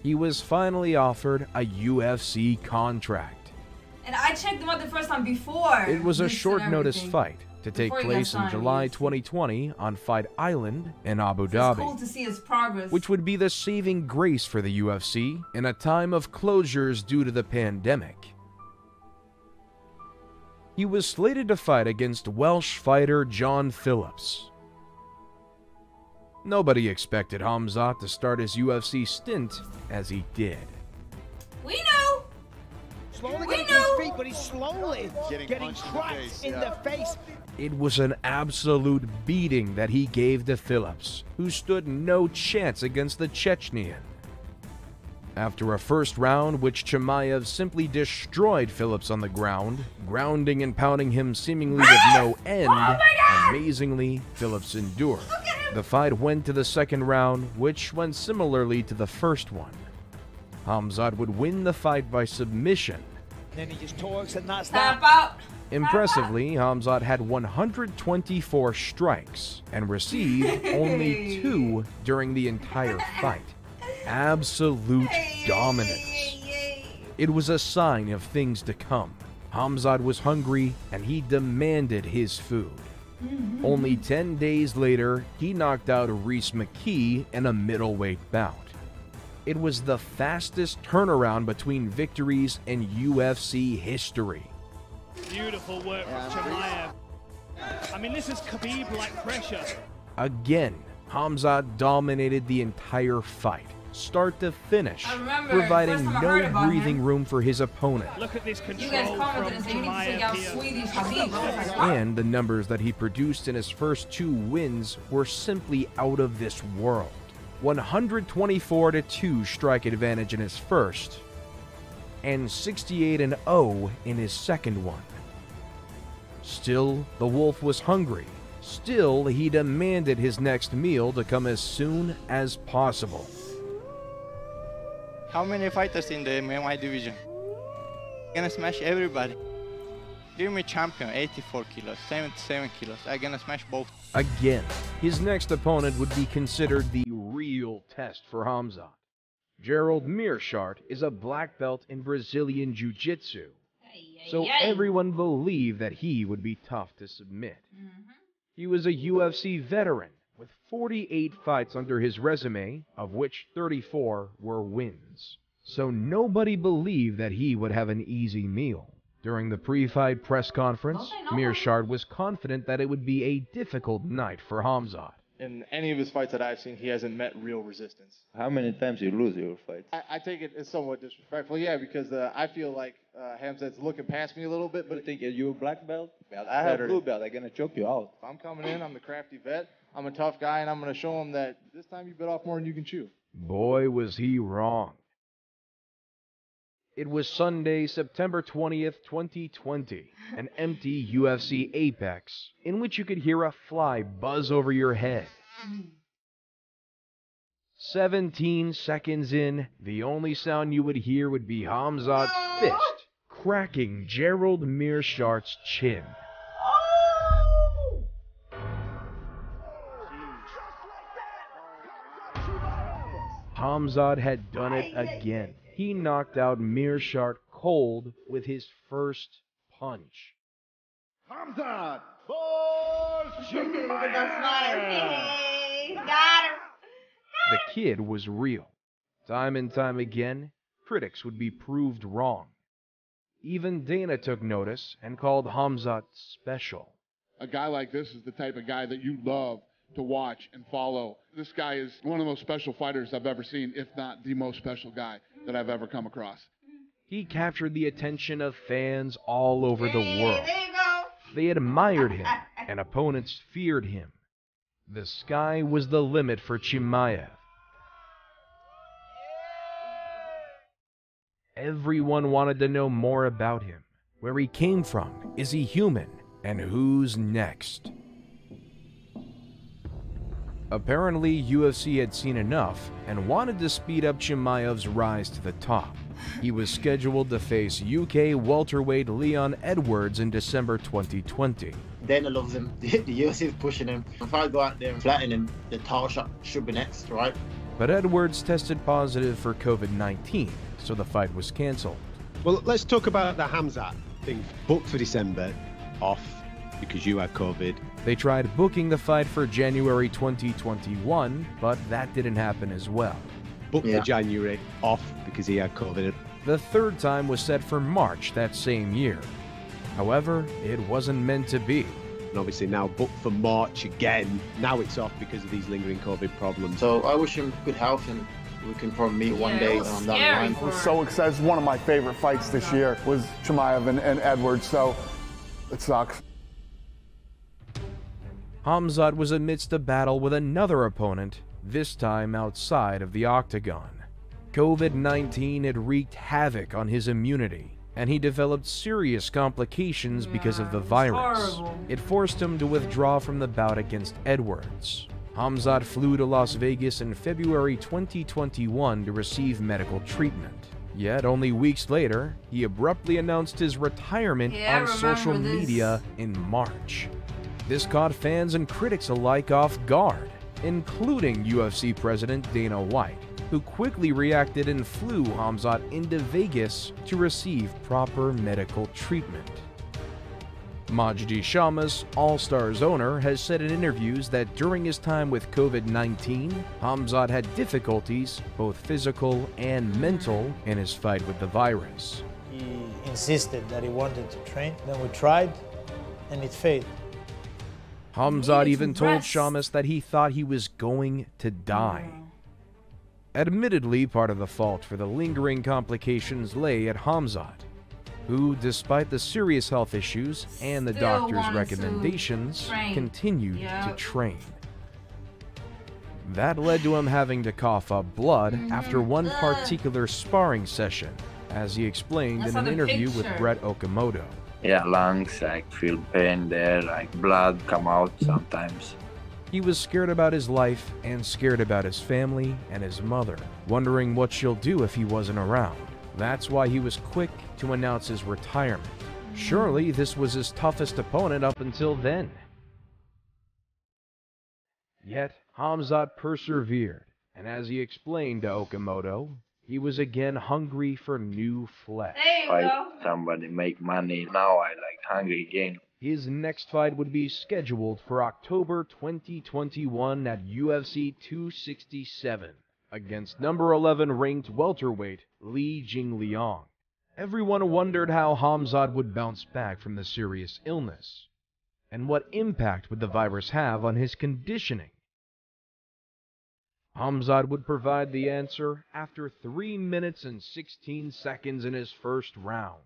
he was finally offered a UFC contract. And I checked him out the first time before. It was a short-notice fight to take place in July UFC. 2020 on Fight Island in Abu Dhabi, It's cool to see his progress. which would be the saving grace for the UFC in a time of closures due to the pandemic. He was slated to fight against Welsh fighter John Phillips. Nobody expected Khamzat to start his UFC stint as he did. We know. Slowly We getting to his know. feet, but he's slowly getting cracked in the face. It was an absolute beating that he gave to Phillips, who stood no chance against the Chechnyan. After a first round, which Chimaev simply destroyed Phillips on the ground, grounding and pounding him seemingly with no end, amazingly, Phillips endured. The fight went to the second round, which went similarly to the first one. Khamzat would win the fight by submission. Then he just talks and not Tap stop. out. Impressively, Khamzat had 124 strikes and received only 2 during the entire fight. Absolute dominance. It was a sign of things to come. Khamzat was hungry and he demanded his food. Only 10 days later, he knocked out Rhys McKee in a middleweight bout. It was the fastest turnaround between victories in UFC history. Beautiful work from Chimaev. I mean, this is Khabib-like pressure. Again, Khamzat dominated the entire fight, start to finish, I remember providing first time I heard no about breathing him. room for his opponent. Look at this You guys control commented from and said you need to take out Chimaev here. Swedish Khabib. I was like, what? And the numbers that he produced in his first 2 wins were simply out of this world. 124-2 strike advantage in his first, and 68-0 in his second one. Still, the Wolf was hungry. Still, he demanded his next meal to come as soon as possible. How many fighters in the MMA division? Gonna smash everybody. Give me champion, 84 kilos, 77 kilos. I'm gonna smash both. Again, his next opponent would be considered the real test for Khamzat. Gerald Meerschaert is a black belt in Brazilian Jiu-Jitsu, so everyone believed that he would be tough to submit. He was a UFC veteran with 48 fights under his resume, of which 34 were wins. So nobody believed that he would have an easy meal. During the pre-fight press conference, Meerschaert was confident that it would be a difficult night for Khamzat. In any of his fights that I've seen, he hasn't met real resistance. How many times you lose your fight? I take it as somewhat disrespectful, yeah, because I feel like Khamzat's looking past me a little bit, but You think you're a black belt? I have blue belt. I'm gonna choke you out. if I'm coming in, I'm the crafty vet, I'm a tough guy, and I'm going to show him that this time you bit off more than you can chew. Boy, was he wrong. It was Sunday, September 20th, 2020, an empty UFC Apex, in which you could hear a fly buzz over your head. 17 seconds in, the only sound you would hear would be Khamzat's fist cracking Gerald Meerschaert's chin. Khamzat had done it again. He knocked out Meerschaert cold with his first punch. Khamzat! Got him. The kid was real. Time and time again, critics would be proved wrong. Even Dana took notice and called Khamzat special. A guy like this is the type of guy that you love to watch and follow. This guy is one of the most special fighters I've ever seen, if not the most special guy that I've ever come across. He captured the attention of fans all over the world. There you go. They admired him, and opponents feared him. The sky was the limit for Chimaev. Everyone wanted to know more about him. Where he came from, is he human, and who's next? Apparently, UFC had seen enough and wanted to speed up Chimaev's rise to the top. He was scheduled to face UK welterweight Leon Edwards in December 2020. Dana loves him. The UFC is pushing him. If I go out there and flatten him, the title shot should be next, right? But Edwards tested positive for COVID-19, so the fight was canceled. Well, let's talk about the Khamzat thing. Booked for December, off because you had COVID. They tried booking the fight for January 2021, but that didn't happen as well. Booked for January, off because he had COVID. The third time was set for March that same year. However, it wasn't meant to be. And obviously now booked for March again. Now it's off because of these lingering COVID problems. So I wish him good health, and we can probably meet one day down the line. I'm so excited. One of my favorite fights this year was Chimaev and Edwards, so it sucks. Khamzat was amidst a battle with another opponent, this time outside of the octagon. COVID-19 had wreaked havoc on his immunity, and he developed serious complications because of the virus. It forced him to withdraw from the bout against Edwards. Khamzat flew to Las Vegas in February 2021 to receive medical treatment. Yet only weeks later, he abruptly announced his retirement on social media in March. This caught fans and critics alike off guard, including UFC President Dana White, who quickly reacted and flew Khamzat into Vegas to receive proper medical treatment. Majdi Shamas, All Stars owner, has said in interviews that during his time with COVID-19, Khamzat had difficulties, both physical and mental, in his fight with the virus. He insisted that he wanted to train. Then we tried, and it failed. Khamzat even told Shamas that he thought he was going to die. Admittedly, part of the fault for the lingering complications lay at Khamzat, who, despite the serious health issues and the doctor's recommendations, continued to train. That led to him having to cough up blood after one particular sparring session, as he explained in an interview with Brett Okamoto. Yeah, lungs, I feel pain there, like blood come out sometimes. He was scared about his life and scared about his family and his mother, wondering what she'll do if he wasn't around. That's why he was quick to announce his retirement. Surely this was his toughest opponent up until then. Yet Khamzat persevered, and as he explained to Okamoto, he was again hungry for new flesh. Fight somebody, make money. Now I like hungry again. His next fight would be scheduled for October 2021 at UFC 267 against number 11 ranked welterweight Li Jingliang. Everyone wondered how Khamzat would bounce back from the serious illness, and what impact would the virus have on his conditioning. Khamzat would provide the answer after 3 minutes and 16 seconds in his first round.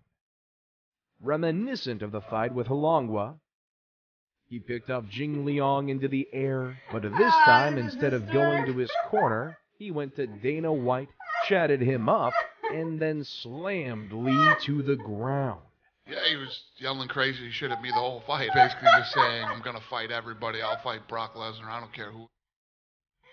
Reminiscent of the fight with Halongwa, he picked up Jingliang into the air, but this time, instead of going to his corner, he went to Dana White, chatted him up, and then slammed Lee to the ground. Yeah, he was yelling crazy shit at me the whole fight, basically just saying, I'm going to fight everybody, I'll fight Brock Lesnar, I don't care who.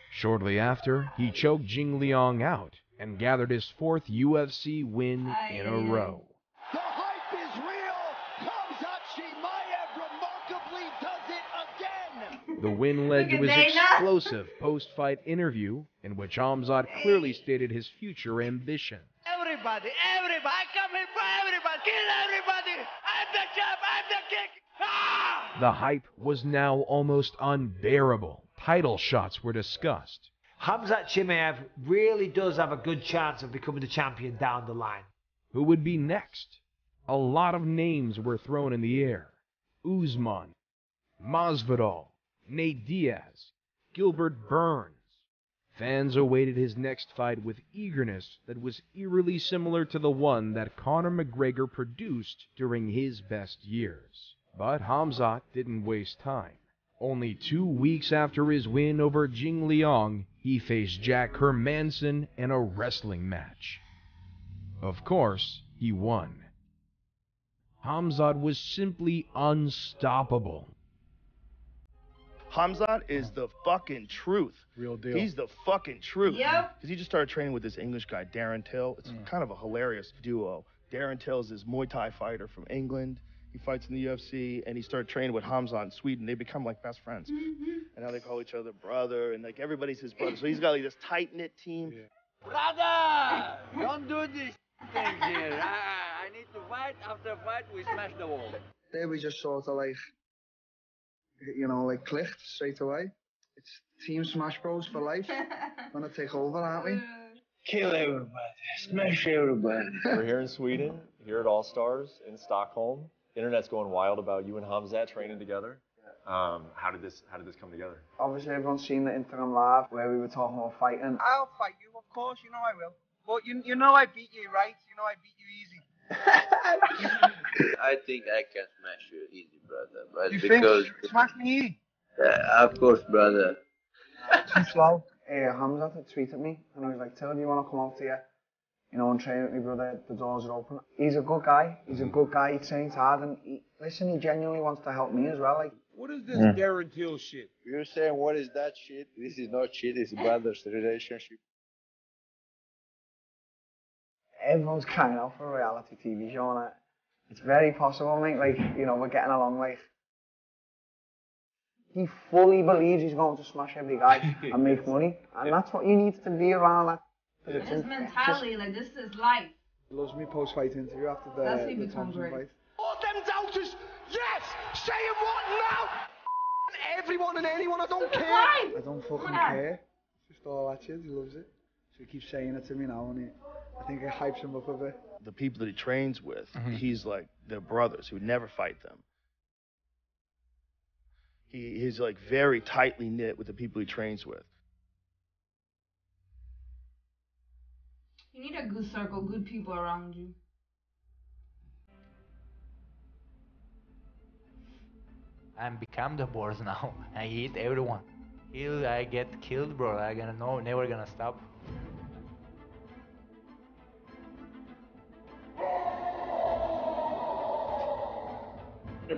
Shortly after, he choked Jingliang out and gathered his 4th UFC win in a row. The hype is real! Khamzat Chimaev remarkably does it again! The win led to his explosive post-fight interview, in which Khamzat clearly stated his future ambition. Everybody, I come here for everybody! Kill everybody! I'm the champ! I'm the king! Ah! The hype was now almost unbearable. Title shots were discussed. Khamzat Chimaev really does have a good chance of becoming the champion down the line. Who would be next? A lot of names were thrown in the air. Usman, Masvidal, Nate Diaz, Gilbert Burns. Fans awaited his next fight with eagerness that was eerily similar to the one that Conor McGregor produced during his best years. But Khamzat didn't waste time. Only 2 weeks after his win over Jingliang, he faced Jack Hermanson in a wrestling match. Of course, he won. Khamzat was simply unstoppable. Khamzat is the fucking truth. Real deal. He's the fucking truth. Yep. Because he just started training with this English guy, Darren Till. It's kind of a hilarious duo. Darren Till is this Muay Thai fighter from England. He fights in the UFC, and he started training with Khamzat in Sweden. They become like best friends. And now they call each other brother, and like everybody's his brother. So he's got like this tight-knit team. Brother! Don't do this thing here. I need to fight. After fight, we smash the wall. There we just sort of like, you know, like clicked straight away. It's Team Smash Bros for life. Gonna take over, aren't we? Kill everybody. Smash everybody. We're here in Sweden, here at All Stars in Stockholm. Internet's going wild about you and Khamzat training together. How did this come together? Obviously, everyone's seen the Instagram live where we were talking about fighting. I'll fight you, of course. You know I will. But you know I beat you, right? You know I beat you easy. I think I can smash you easy, brother. But You because think? Smash me easy. Of course, brother. Too slow. Khamzat had tweeted me and he was like, Till, do you want to come out here? You know, and train with me, brother. The doors are open. He's a good guy. He's a good guy. He trains hard and he genuinely wants to help me as well. Like, what is this Darren Till shit? You're saying what is that shit? This is not shit. It's brothers' relationship. everyone's crying out for a reality TV show, and it's very possible, mate. Like, you know, we're getting along. Like, he fully believes he's going to smash every guy and make money, and that's what you need to be around. That. This mentality, like, this is life. He loves me post-fight interview after the Thompson fight. All them doubters, yes! Saying what now? Everyone and anyone, I don't care. I don't fucking care. It's just all that shit. He loves it. So he keeps saying it to me now, and I think it hypes him up a bit. The people that he trains with, he's like, they're brothers. He would never fight them. He's like very tightly knit with the people he trains with. You need a good circle, good people around you. I'm become the boss now. I hit everyone. Till I get killed, bro. I gonna know, never gonna stop.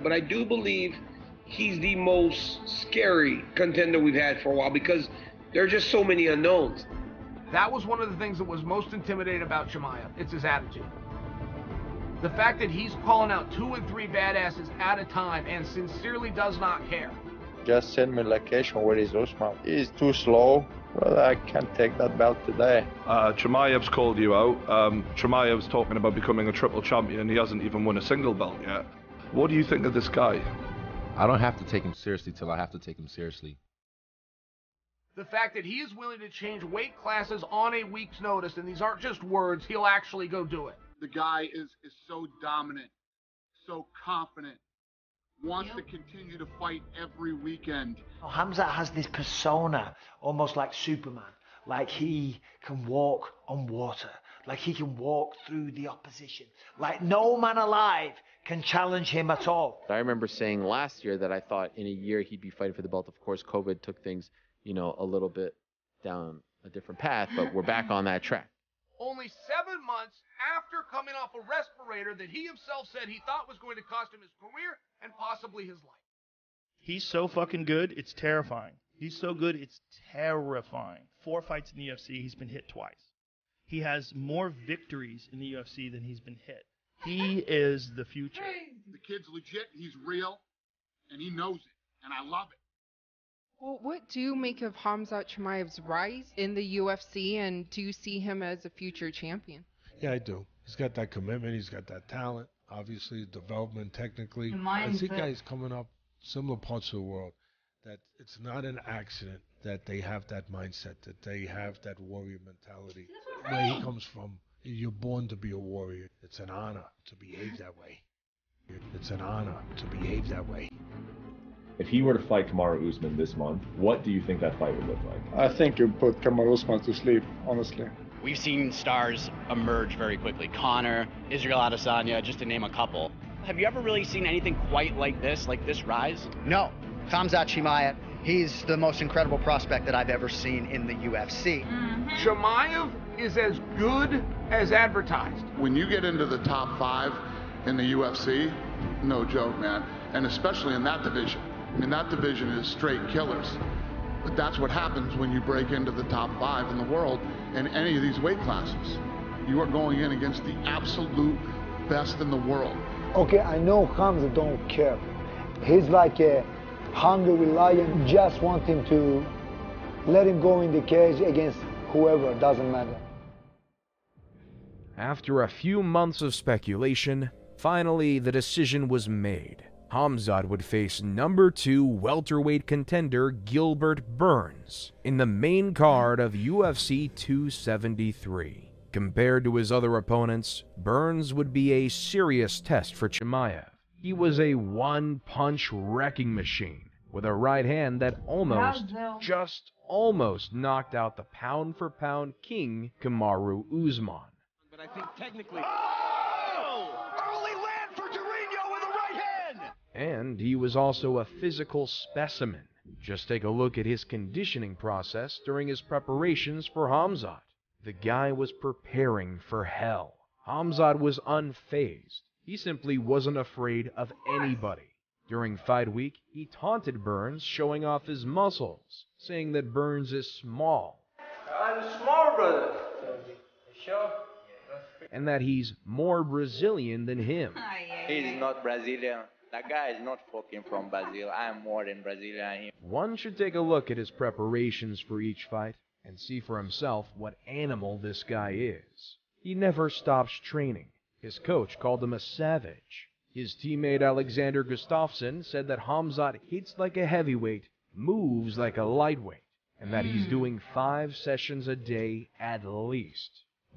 But I do believe he's the most scary contender we've had for a while because there are just so many unknowns. That was one of the things that was most intimidating about Chimaev. It's his attitude. The fact that he's calling out 2 and 3 badasses at a time and sincerely does not care. Just send me location where is Usman. He's too slow. Well, I can't take that belt today. Chimaev's called you out. Chimaev's talking about becoming a triple champion. He hasn't even won a single belt yet. What do you think of this guy? I don't have to take him seriously till I have to take him seriously. The fact that he is willing to change weight classes on a week's notice, and these aren't just words, he'll actually go do it. The guy is so dominant, so confident, wants to continue to fight every weekend. Khamzat has this persona, almost like Superman. Like he can walk on water. Like he can walk through the opposition. Like no man alive can challenge him at all. I remember saying last year that I thought in a year he'd be fighting for the belt. Of course, COVID took things, you know, a little bit down a different path, but we're back on that track. Only 7 months after coming off a respirator that he himself said he thought was going to cost him his career and possibly his life. He's so fucking good, it's terrifying. He's so good, it's terrifying. 4 fights in the UFC, he's been hit twice. He has more victories in the UFC than he's been hit. He is the future. The kid's legit, he's real, and he knows it, and I love it. Well, what do you make of Khamzat Chimaev's rise in the UFC, and do you see him as a future champion? Yeah, I do. He's got that commitment. He's got that talent. Obviously, development technically. I see guys coming up similar parts of the world that it's not an accident that they have that mindset, that they have that warrior mentality. Where he comes from, you're born to be a warrior. It's an honor to behave that way. It's an honor to behave that way. If he were to fight Kamaru Usman this month, what do you think that fight would look like? I think you put Kamaru Usman to sleep, honestly. We've seen stars emerge very quickly. Conor, Israel Adesanya, just to name a couple. Have you ever really seen anything quite like this rise? No. Khamzat Chimaev, he's the most incredible prospect that I've ever seen in the UFC. Chimaev is as good as advertised. When you get into the top 5 in the UFC, no joke, man. And especially in that division. I mean, that division is straight killers. But that's what happens when you break into the top 5 in the world in any of these weight classes. You are going in against the absolute best in the world. Okay, I know Khamzat don't care. He's like a hungry lion, just want him to let him go in the cage against whoever, doesn't matter. After a few months of speculation, finally the decision was made. Khamzat would face number 2 welterweight contender Gilbert Burns in the main card of UFC 273. Compared to his other opponents, Burns would be a serious test for Chimaev. He was a one-punch wrecking machine with a right hand that just almost knocked out the pound-for-pound king Kamaru Usman. But I think technically... Oh! Early land for Durinho with a right hand! And he was also a physical specimen. Just take a look at his conditioning process during his preparations for Khamzat. The guy was preparing for hell. Khamzat was unfazed. He simply wasn't afraid of anybody. During fight week, he taunted Burns, showing off his muscles, saying that Burns is small. I'm small, brother. Sure. And that he's more Brazilian than him. He's not Brazilian. That guy is not fucking from Brazil. I'm more than Brazilian. One should take a look at his preparations for each fight and see for himself what animal this guy is. He never stops training. His coach called him a savage. His teammate Alexander Gustafsson said that Khamzat hits like a heavyweight, moves like a lightweight, and that he's doing 5 sessions a day at least.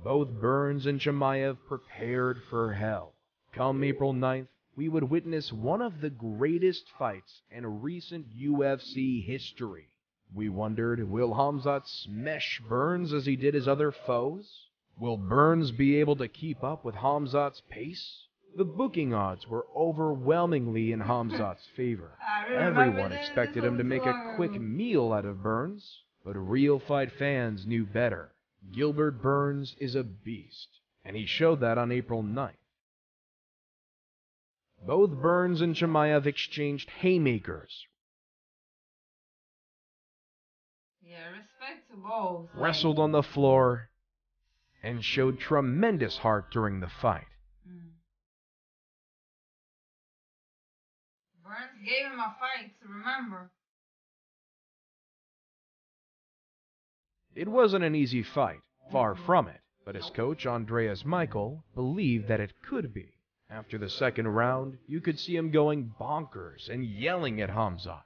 Both Burns and Chimaev prepared for hell. Come April 9th, we would witness one of the greatest fights in recent UFC history. We wondered, will Khamzat smash Burns as he did his other foes? Will Burns be able to keep up with Khamzat's pace? The booking odds were overwhelmingly in Khamzat's favor. Everyone expected him to make a quick meal out of Burns, but real fight fans knew better. Gilbert Burns is a beast, and he showed that on April 9th. Both Burns and Chimaev exchanged haymakers, respect to both. Wrestled on the floor, and showed tremendous heart during the fight. Burns gave him a fight to remember. It wasn't an easy fight, far from it, but his coach, Andreas Michael, believed that it could be. After the second round, you could see him going bonkers and yelling at Khamzat.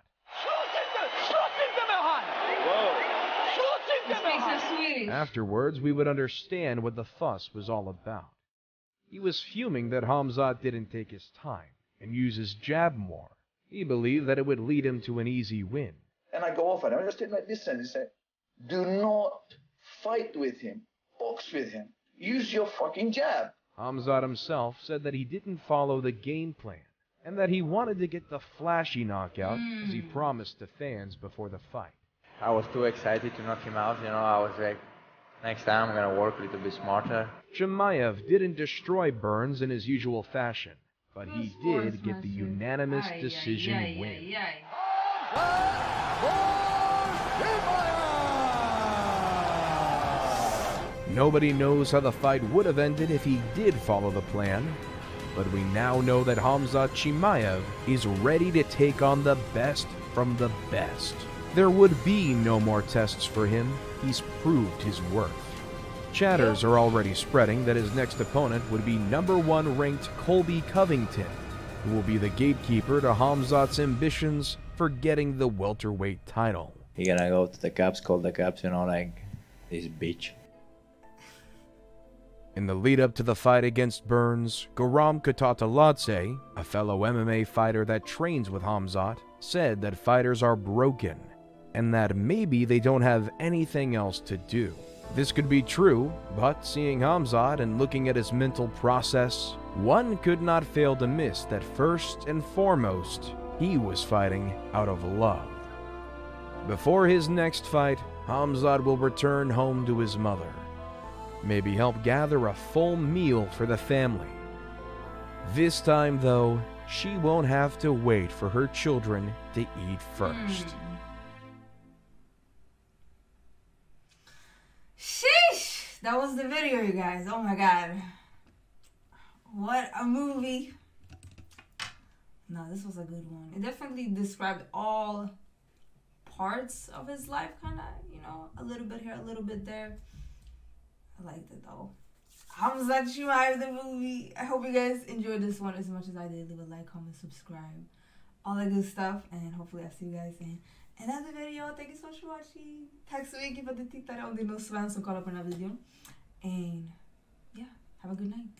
Afterwards, we would understand what the fuss was all about. He was fuming that Khamzat didn't take his time and use his jab more. He believed that it would lead him to an easy win. And I go off at him. I just did like this and he said, do not fight with him. Box with him. Use your fucking jab. Khamzat himself said that he didn't follow the game plan and that he wanted to get the flashy knockout as he promised to fans before the fight. I was too excited to knock him out, I was like, next time I'm going to work a little bit smarter. Chimaev didn't destroy Burns in his usual fashion, but he did get the unanimous decision win. Nobody knows how the fight would have ended if he did follow the plan, but we now know that Khamzat Chimaev is ready to take on the best from the best. There would be no more tests for him. He's proved his worth. Chatters are already spreading that his next opponent would be #1 ranked Colby Covington, who will be the gatekeeper to Khamzat's ambitions for getting the welterweight title. He gonna go to the cops, call the cops, like this bitch. In the lead-up to the fight against Burns, Guram Kutataladze, a fellow MMA fighter that trains with Khamzat, said that fighters are broken and that maybe they don't have anything else to do. This could be true, but seeing Khamzat and looking at his mental process, one could not fail to miss that first and foremost, he was fighting out of love. Before his next fight, Khamzat will return home to his mother. Maybe help gather a full meal for the family. This time, though, she won't have to wait for her children to eat first. Sheesh! That was the video, you guys. Oh my god. What a movie. No, this was a good one. It definitely described all parts of his life, kind of, you know, a little bit here, a little bit there. I liked it though. Khamzat Chimaev, the movie. I hope you guys enjoyed this one as much as I did. Leave a like, comment, subscribe, all that good stuff, and hopefully I'll see you guys in another video. Thank you so much for watching. Tack så mycket för att du tittade om det är någon svensk som kollar på den här videon. And yeah, have a good night.